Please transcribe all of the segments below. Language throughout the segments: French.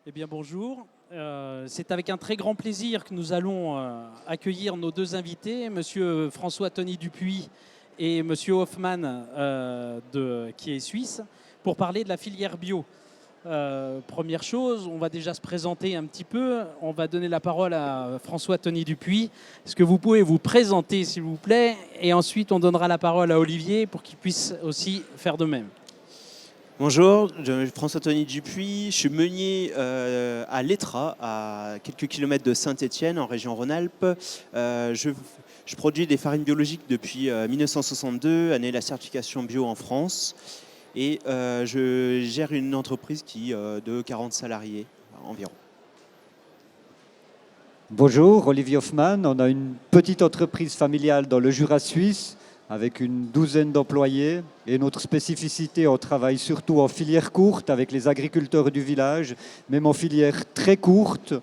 Eh bien bonjour, c'est avec un très grand plaisir que nous allons accueillir nos deux invités, Monsieur François-Tony Dupuis et Monsieur Hoffmann qui est suisse, pour parler de la filière bio. Première chose, on va déjà se présenter un petit peu. On va donner la parole à François-Tony Dupuis. Est-ce que vous pouvez vous présenter s'il vous plaît? Et ensuite on donnera la parole à Olivier pour qu'il puisse aussi faire de même. Bonjour, je suis François-Tony Dupuis, je suis meunier à l'Étrat, à quelques kilomètres de Saint-Étienne, en région Rhône-Alpes. Je produis des farines biologiques depuis 1962, année de la certification bio en France. Et je gère une entreprise de 40 salariés environ. Bonjour, Olivier Hoffmann. On a une petite entreprise familiale dans le Jura suisse avec une douzaine d'employés. Et notre spécificité, on travaille surtout en filière courte avec les agriculteurs du village, même en filière très courte.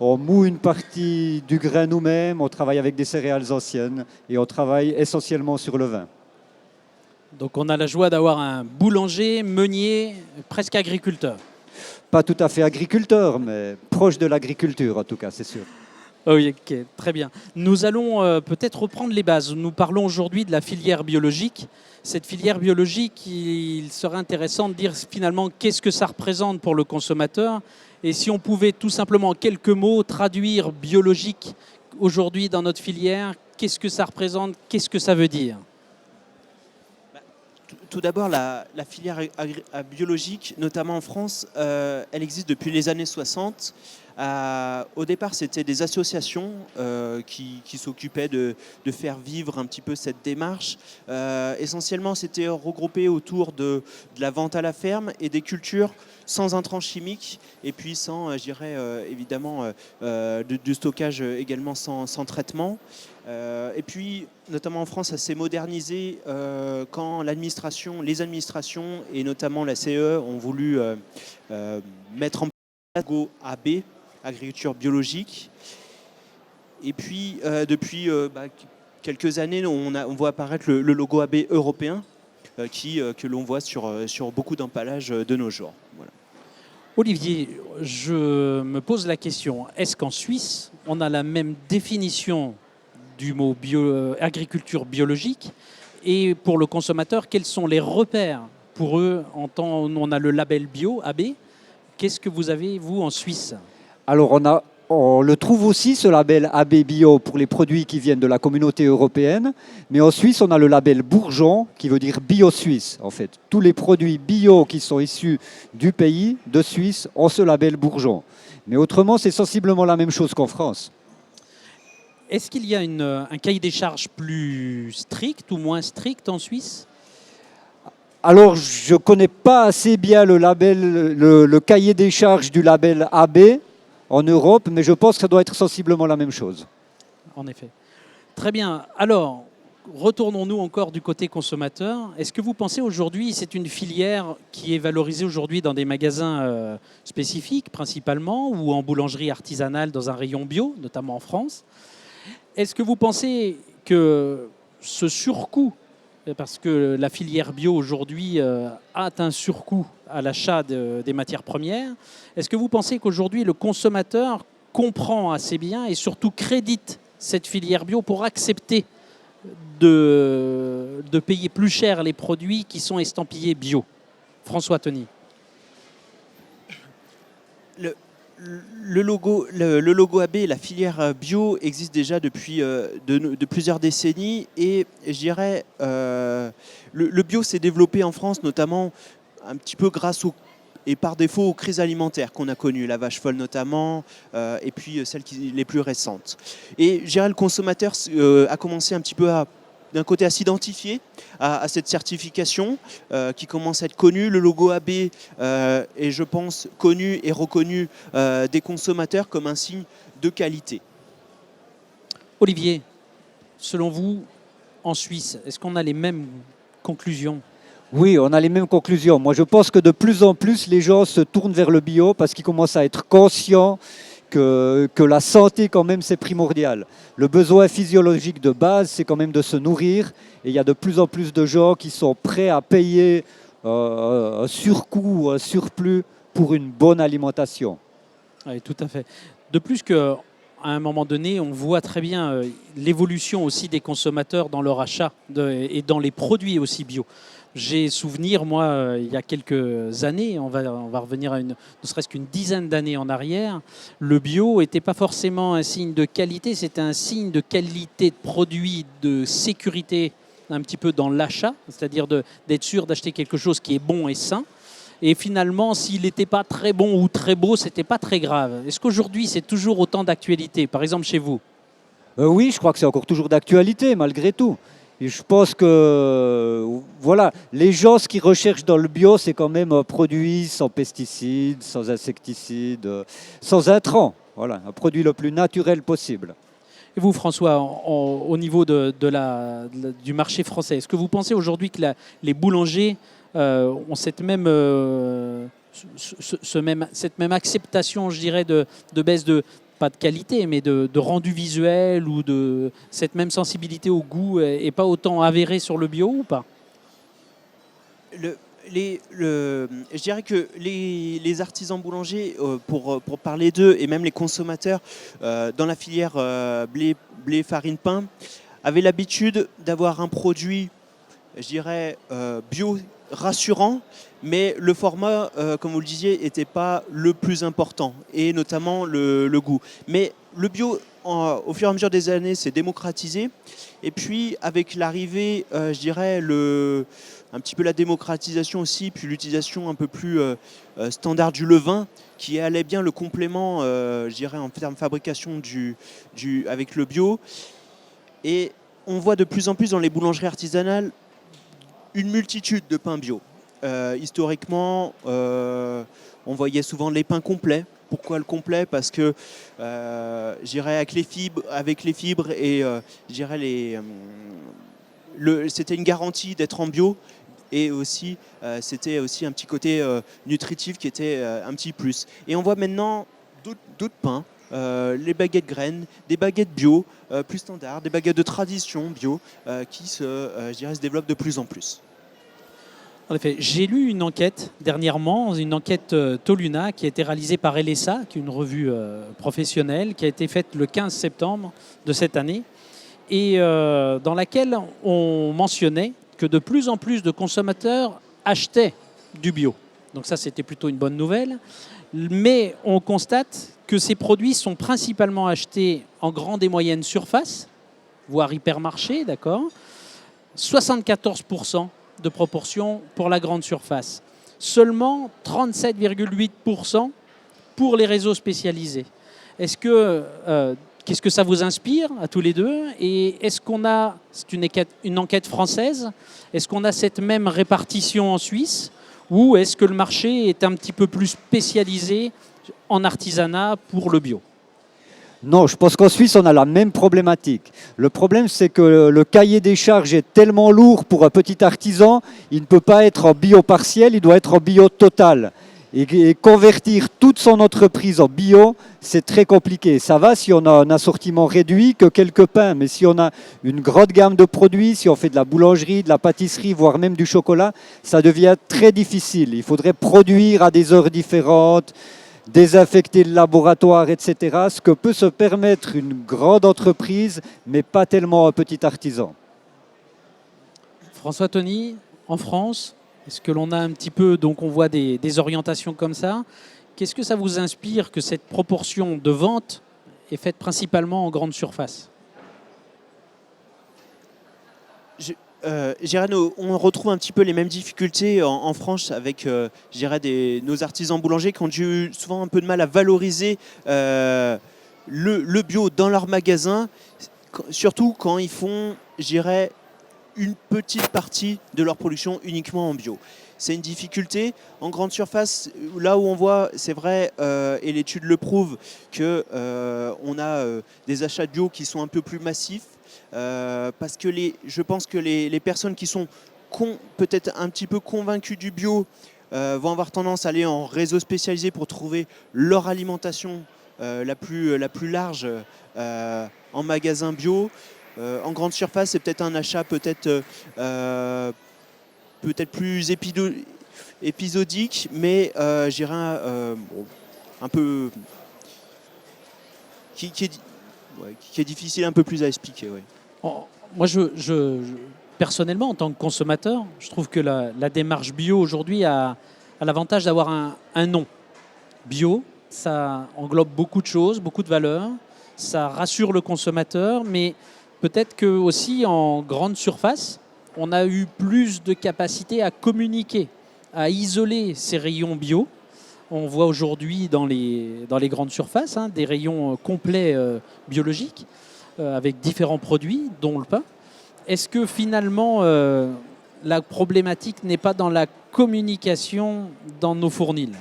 On moue une partie du grain nous-mêmes, on travaille avec des céréales anciennes et on travaille essentiellement sur le vin. Donc on a la joie d'avoir un boulanger, meunier, presque agriculteur. Pas tout à fait agriculteur, mais proche de l'agriculture en tout cas, c'est sûr. Oui, ok, très bien. Nous allons peut-être reprendre les bases. Nous parlons aujourd'hui de la filière biologique. Cette filière biologique, il serait intéressant de dire finalement qu'est-ce que ça représente pour le consommateur. Et si on pouvait tout simplement en quelques mots traduire biologique aujourd'hui dans notre filière, qu'est-ce que ça représente, qu'est-ce que ça veut dire? Tout d'abord, la filière biologique, notamment en France, elle existe depuis les années 60. Au départ, c'était des associations qui s'occupaient de faire vivre un petit peu cette démarche. Essentiellement, c'était regroupé autour de la vente à la ferme et des cultures sans intrants chimiques et puis sans, je dirais, évidemment, du stockage également sans traitement. Et puis, notamment en France, ça s'est modernisé quand les administrations et notamment la CE ont voulu mettre en place le logo AB, agriculture biologique. Et puis, depuis quelques années, on voit apparaître le logo AB européen que l'on voit sur beaucoup d'emballages de nos jours. Voilà. Olivier, je me pose la question, est-ce qu'en Suisse, on a la même définition du mot agriculture biologique, et pour le consommateur, quels sont les repères pour eux on a le label bio AB. Qu'est-ce que vous avez, vous, en Suisse? Alors, on le trouve aussi, ce label AB Bio, pour les produits qui viennent de la communauté européenne. Mais en Suisse, on a le label Bourgeon, qui veut dire Bio Suisse, en fait. Tous les produits bio qui sont issus du pays, de Suisse, ont ce label Bourgeon. Mais autrement, c'est sensiblement la même chose qu'en France. Est-ce qu'il y a un cahier des charges plus strict ou moins strict en Suisse? Alors, je ne connais pas assez bien le cahier des charges du label AB en Europe, mais je pense que ça doit être sensiblement la même chose. En effet. Très bien. Alors, retournons-nous encore du côté consommateur. Est-ce que vous pensez aujourd'hui, c'est une filière qui est valorisée aujourd'hui dans des magasins spécifiques principalement, ou en boulangerie artisanale dans un rayon bio, notamment en France? Est-ce que vous pensez que ce surcoût, parce que la filière bio aujourd'hui a un surcoût à l'achat des matières premières, est-ce que vous pensez qu'aujourd'hui le consommateur comprend assez bien et surtout crédite cette filière bio pour accepter de payer plus cher les produits qui sont estampillés bio? François-Tony. Le logo AB, la filière bio, existe déjà depuis de plusieurs décennies, et je dirais le bio s'est développé en France notamment un petit peu grâce et par défaut aux crises alimentaires qu'on a connues, la vache folle notamment, et puis celles les plus récentes. Et je dirais le consommateur a commencé un petit peu d'un côté à s'identifier à cette certification qui commence à être connue. Le logo AB est, je pense, connu et reconnu des consommateurs comme un signe de qualité. Olivier, selon vous, en Suisse, est-ce qu'on a les mêmes conclusions? Oui, on a les mêmes conclusions. Moi, je pense que de plus en plus, les gens se tournent vers le bio parce qu'ils commencent à être conscients que la santé, quand même, c'est primordial. Le besoin physiologique de base, c'est quand même de se nourrir. Et il y a de plus en plus de gens qui sont prêts à payer un surcoût, un surplus pour une bonne alimentation. Oui, tout à fait. De plus qu'à un moment donné, on voit très bien l'évolution aussi des consommateurs dans leur achat et dans les produits aussi bio. J'ai souvenir, moi, il y a quelques années, on va revenir à ne serait-ce qu'une dizaine d'années en arrière, le bio n'était pas forcément un signe de qualité, c'était un signe de qualité de produit, de sécurité un petit peu dans l'achat, c'est-à-dire d'être sûr d'acheter quelque chose qui est bon et sain. Et finalement, s'il n'était pas très bon ou très beau, c'était pas très grave. Est-ce qu'aujourd'hui, c'est toujours autant d'actualité, par exemple chez vous? Oui, je crois que c'est encore toujours d'actualité, malgré tout. Et je pense que voilà, les gens, ce qu'ils recherchent dans le bio, c'est quand même un produit sans pesticides, sans insecticides, sans intrants. Voilà, un produit le plus naturel possible. Et vous, François, au niveau du marché français, est-ce que vous pensez aujourd'hui que les boulangers ont cette même acceptation, je dirais, de baisse pas de qualité, mais de rendu visuel ou de cette même sensibilité au goût et pas autant avérée sur le bio ou pas? Je dirais que les artisans boulangers, pour parler d'eux, et même les consommateurs dans la filière blé, farine, pain, avaient l'habitude d'avoir un produit, je dirais, bio rassurant, mais le format, comme vous le disiez, n'était pas le plus important, et notamment le goût. Mais le bio, au fur et à mesure des années, s'est démocratisé. Et puis, avec l'arrivée, je dirais, un petit peu la démocratisation aussi, puis l'utilisation un peu plus standard du levain, qui allait bien le complément, je dirais, en termes de fabrication avec le bio. Et on voit de plus en plus dans les boulangeries artisanales une multitude de pains bio. Historiquement, on voyait souvent les pains complets. Pourquoi le complet? Parce que j'irais avec les fibres et j'irais c'était une garantie d'être en bio. Et aussi, c'était aussi un petit côté nutritif qui était un petit plus. Et on voit maintenant d'autres pains, les baguettes graines, des baguettes bio plus standards, des baguettes de tradition bio qui je dirais, se développent de plus en plus. En effet, j'ai lu une enquête dernièrement, une enquête Toluna qui a été réalisée par LSA, qui est une revue professionnelle, qui a été faite le 15 septembre de cette année, et dans laquelle on mentionnait que de plus en plus de consommateurs achetaient du bio. Donc ça, c'était plutôt une bonne nouvelle. Mais on constate que ces produits sont principalement achetés en grande et moyenne surface, voire hypermarché, d'accord. 74% de proportion pour la grande surface. Seulement 37,8% pour les réseaux spécialisés. Qu'est-ce que ça vous inspire à tous les deux? Et est-ce qu'on a, c'est une enquête française, est-ce qu'on a cette même répartition en Suisse? Ou est-ce que le marché est un petit peu plus spécialisé en artisanat pour le bio? Non, je pense qu'en Suisse, on a la même problématique. Le problème, c'est que le cahier des charges est tellement lourd pour un petit artisan, il ne peut pas être en bio partiel, il doit être en bio total. Et convertir toute son entreprise en bio, c'est très compliqué. Ça va si on a un assortiment réduit que quelques pains, mais si on a une grande gamme de produits, si on fait de la boulangerie, de la pâtisserie, voire même du chocolat, ça devient très difficile. Il faudrait produire à des heures différentes, désinfecter le laboratoire, etc. Ce que peut se permettre une grande entreprise, mais pas tellement un petit artisan. François Tony, en France, est-ce que l'on a un petit peu, donc on voit des orientations comme ça. Qu'est-ce que ça vous inspire que cette proportion de vente est faite principalement en grande surface? On retrouve un petit peu les mêmes difficultés en France avec nos artisans boulangers qui ont dû souvent un peu de mal à valoriser le bio dans leur magasin, surtout quand ils font, je dirais, une petite partie de leur production uniquement en bio. C'est une difficulté. En grande surface, là où on voit, c'est vrai, et l'étude le prouve, qu'on a des achats de bio qui sont un peu plus massifs, parce que je pense que les personnes qui sont peut-être un petit peu convaincues du bio vont avoir tendance à aller en réseau spécialisé pour trouver leur alimentation la plus large en magasin bio. En grande surface, c'est peut-être un achat peut-être plus épisodique, mais j'irais un peu qui est difficile un peu plus à expliquer. Ouais. Moi, personnellement, en tant que consommateur, je trouve que la démarche bio aujourd'hui a l'avantage d'avoir un nom. Bio, ça englobe beaucoup de choses, beaucoup de valeurs, ça rassure le consommateur, mais peut-être que aussi en grande surface, on a eu plus de capacité à communiquer, à isoler ces rayons bio. On voit aujourd'hui dans les grandes surfaces des rayons complets biologiques avec différents produits, dont le pain. Est-ce que finalement, la problématique n'est pas dans la communication dans nos fournils ?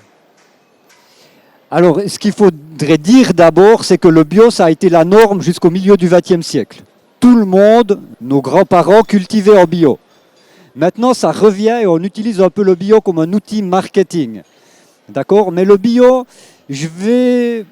Alors, ce qu'il faudrait dire d'abord, c'est que le bio, ça a été la norme jusqu'au milieu du XXe siècle. Tout le monde, nos grands-parents, cultivaient en bio. Maintenant, ça revient et on utilise un peu le bio comme un outil marketing. D'accord ? Mais le bio, je vais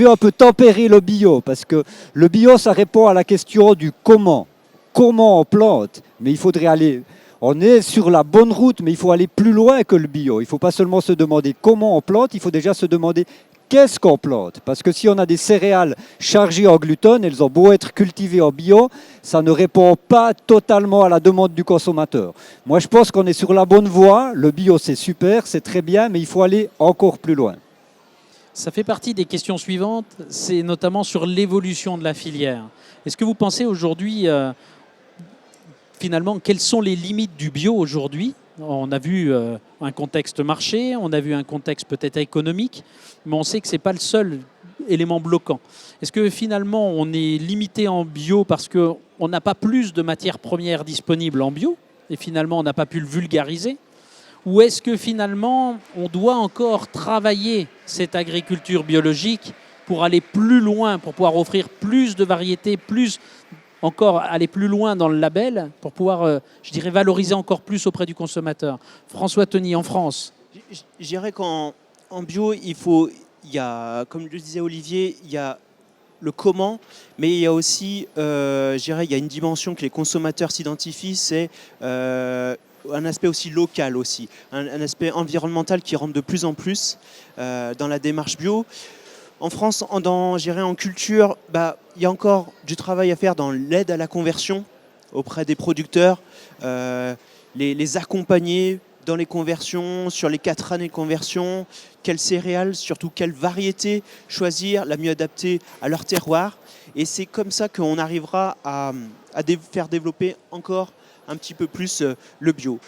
un peu tempérer le bio, parce que le bio, ça répond à la question du comment. Comment on plante ? Mais il faudrait aller... On est sur la bonne route, mais il faut aller plus loin que le bio. Il ne faut pas seulement se demander comment on plante, il faut déjà se demander qu'est-ce qu'on plante. Parce que si on a des céréales chargées en gluten, elles ont beau être cultivées en bio, ça ne répond pas totalement à la demande du consommateur. Moi, je pense qu'on est sur la bonne voie. Le bio, c'est super, c'est très bien, mais il faut aller encore plus loin. Ça fait partie des questions suivantes, c'est notamment sur l'évolution de la filière. Est-ce que vous pensez aujourd'hui... finalement, quelles sont les limites du bio aujourd'hui ? On a vu un contexte marché, on a vu un contexte peut-être économique, mais on sait que ce n'est pas le seul élément bloquant. Est-ce que finalement, on est limité en bio parce qu'on n'a pas plus de matières premières disponibles en bio et finalement, on n'a pas pu le vulgariser ? Ou est-ce que finalement, on doit encore travailler cette agriculture biologique pour aller plus loin, pour pouvoir offrir plus de variétés, encore aller plus loin dans le label pour pouvoir, je dirais, valoriser encore plus auprès du consommateur. François Tony, en France. Je dirais qu'en bio, il y a, comme le disait Olivier, il y a le comment, mais il y a aussi, je dirais, il y a une dimension que les consommateurs s'identifient, c'est un aspect aussi local aussi, un aspect environnemental qui rentre de plus en plus dans la démarche bio. En France, en culture, il y a encore du travail à faire dans l'aide à la conversion auprès des producteurs, les accompagner dans les conversions, sur les 4 années de conversion, quelles céréales, surtout quelles variétés choisir, la mieux adaptée à leur terroir. Et c'est comme ça qu'on arrivera à faire développer encore un petit peu plus le bio.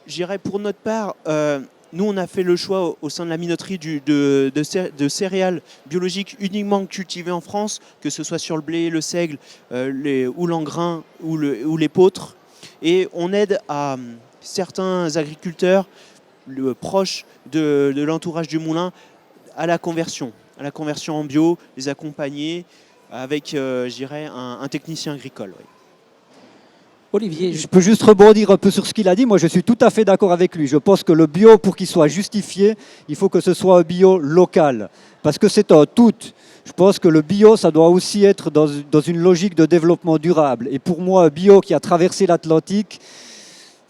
Je dirais pour notre part... nous, on a fait le choix au sein de la minoterie de céréales biologiques uniquement cultivées en France, que ce soit sur le blé, le seigle, ou l'engrain ou l'épeautre. Et on aide à certains agriculteurs proches de l'entourage du moulin à la conversion en bio, les accompagner avec, je dirais, un technicien agricole. Oui. Olivier, Je peux juste rebondir un peu sur ce qu'il a dit. Moi, je suis tout à fait d'accord avec lui. Je pense que le bio, pour qu'il soit justifié, il faut que ce soit un bio local. Parce que c'est un tout. Je pense que le bio, ça doit aussi être dans une logique de développement durable. Et pour moi, un bio qui a traversé l'Atlantique,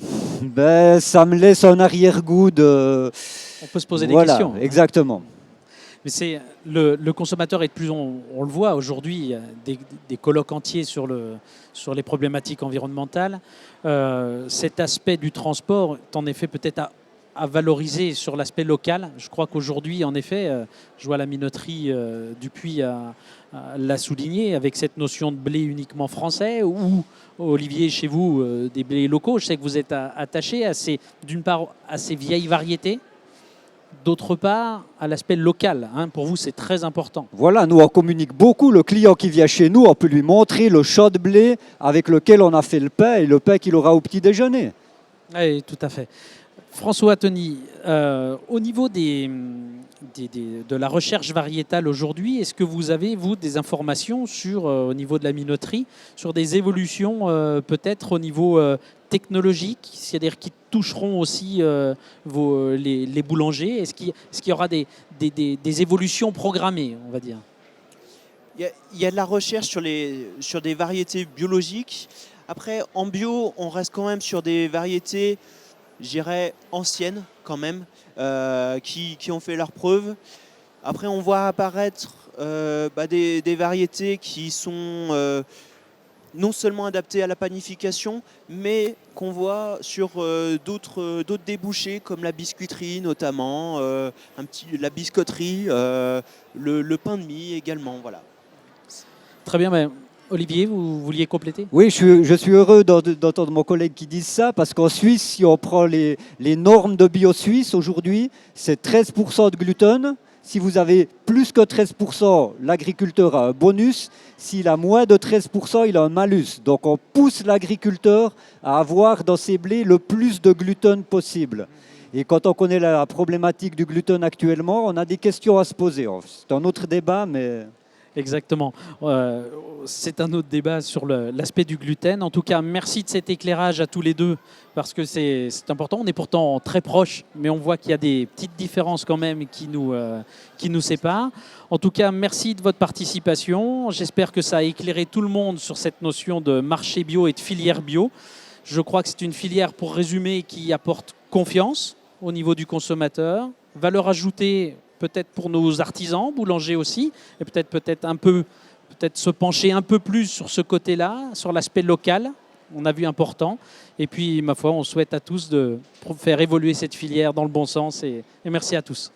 ça me laisse un arrière-goût de... On peut se poser des questions. Exactement. Mais c'est le consommateur est de plus, on le voit aujourd'hui, des colloques entiers sur les problématiques environnementales. Cet aspect du transport est en effet peut-être à valoriser sur l'aspect local. Je crois qu'aujourd'hui, en effet, je vois la minoterie Dupuis l'a souligné avec cette notion de blé uniquement français ou Olivier, chez vous, des blés locaux. Je sais que vous êtes attaché d'une part à ces vieilles variétés. D'autre part, à l'aspect local. Pour vous, c'est très important. Voilà, nous, on communique beaucoup. Le client qui vient chez nous, on peut lui montrer le champ de blé avec lequel on a fait le pain et le pain qu'il aura au petit déjeuner. Oui, tout à fait. François Tony, au niveau de la recherche variétale aujourd'hui, est-ce que vous avez, vous, des informations au niveau de la minoterie, sur des évolutions peut-être au niveau technologique, c'est-à-dire qui toucheront aussi les boulangers ? Est-ce qu'il y aura des évolutions programmées, on va dire ? Il y a de la recherche sur des variétés biologiques. Après, en bio, on reste quand même sur des variétés, je dirais, anciennes quand même, qui ont fait leurs preuves. Après, on voit apparaître des variétés qui sont non seulement adaptées à la panification, mais qu'on voit sur d'autres débouchés comme la biscuiterie notamment, la biscotterie, le pain de mie également. Voilà. Très bien, mais Olivier, vous vouliez compléter? Oui, je suis heureux d'entendre mon collègue qui dise ça, parce qu'en Suisse, si on prend les normes de bio suisse aujourd'hui, c'est 13% de gluten. Si vous avez plus que 13%, l'agriculteur a un bonus. S'il a moins de 13%, il a un malus. Donc on pousse l'agriculteur à avoir dans ses blés le plus de gluten possible. Et quand on connaît la problématique du gluten actuellement, on a des questions à se poser. C'est un autre débat, mais... Exactement. C'est un autre débat sur l'aspect du gluten. En tout cas, merci de cet éclairage à tous les deux, parce que c'est important. On est pourtant très proches, mais on voit qu'il y a des petites différences quand même qui nous séparent. En tout cas, merci de votre participation. J'espère que ça a éclairé tout le monde sur cette notion de marché bio et de filière bio. Je crois que c'est une filière, pour résumer, qui apporte confiance au niveau du consommateur, valeur ajoutée peut-être pour nos artisans, boulangers aussi, et peut-être se pencher un peu plus sur ce côté-là, sur l'aspect local, on a vu important. Et puis, ma foi, on souhaite à tous de faire évoluer cette filière dans le bon sens. Et merci à tous.